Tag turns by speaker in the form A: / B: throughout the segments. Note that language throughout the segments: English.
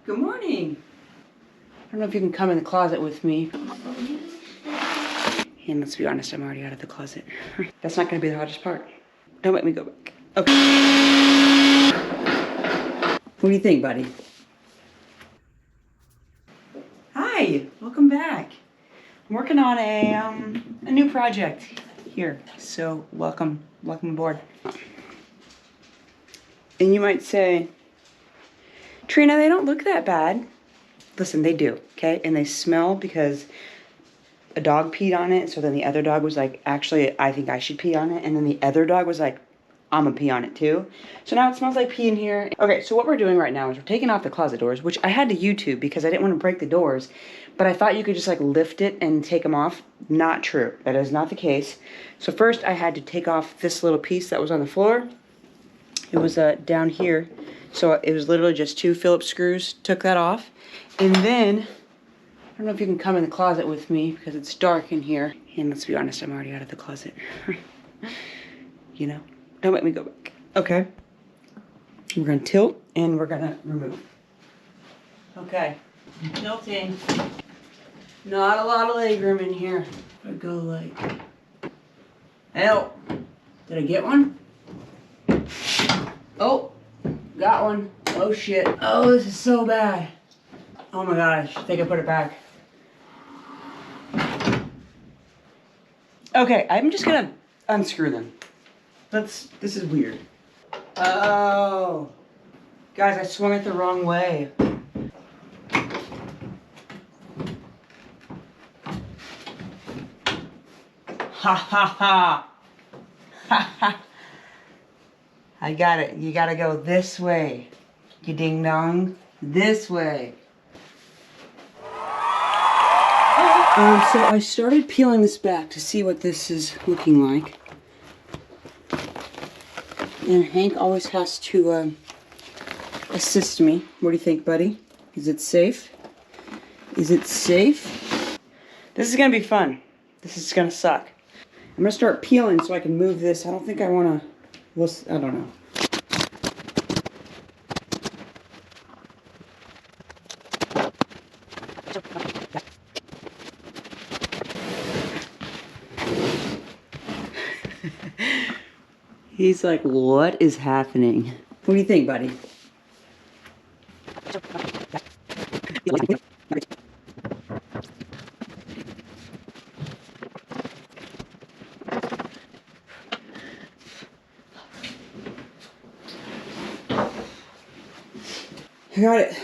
A: Good morning. I don't know if you can come in the closet with me. And let's be honest, I'm already out of the closet. That's not gonna be the hardest part. Don't make me go back. Okay. What do you think, buddy? Hi, welcome back. I'm working on a new project here, so welcome aboard. And you might say, Trina, they don't look that bad. Listen, they do, okay? And they smell because a dog peed on it, so then the other dog was like, actually, I think I should pee on it. And then the other dog was like, I'm gonna pee on it too. So now it smells like pee in here. Okay, so what we're doing right now is we're taking off the closet doors, which I had to YouTube because I didn't want to break the doors, but I thought you could just like lift it and take them off. Not true. That is not the case. So first I had to take off this little piece that was on the floor. It was down here. So it was literally just 2 Phillips screws. Took that off. And then, I don't know if you can come in the closet with me because it's dark in here. And let's be honest, I'm already out of the closet. You know? Don't make me go back. Okay. We're going to tilt and we're going to remove. Okay. Tilting. Not a lot of leg room in here. I go like... Help. Did I get one? Oh. Got one. Oh shit. Oh, this is so bad. Oh my gosh. I think I put it back. Okay, I'm just gonna unscrew them. This is weird. Oh. Guys, I swung it the wrong way. Ha ha ha. Ha ha. I got it. You gotta go this way. You ding dong. This way. So I started peeling this back to see what this is looking like. And Hank always has to assist me. What do you think, buddy? Is it safe? Is it safe? This is gonna be fun. This is gonna suck. I'm gonna start peeling so I can move this. I don't think I wanna, I don't know. He's like, what is happening? What do you think, buddy? I got it.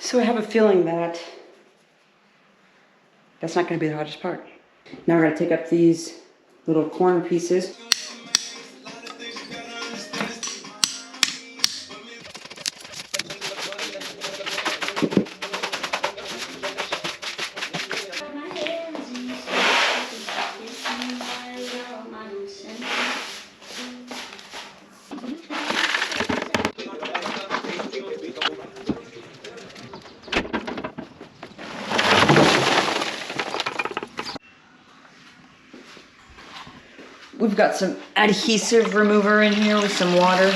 A: So I have a feeling that that's not going to be the hardest part. Now we're going to take up these little corner pieces. We've got some adhesive remover in here with some water.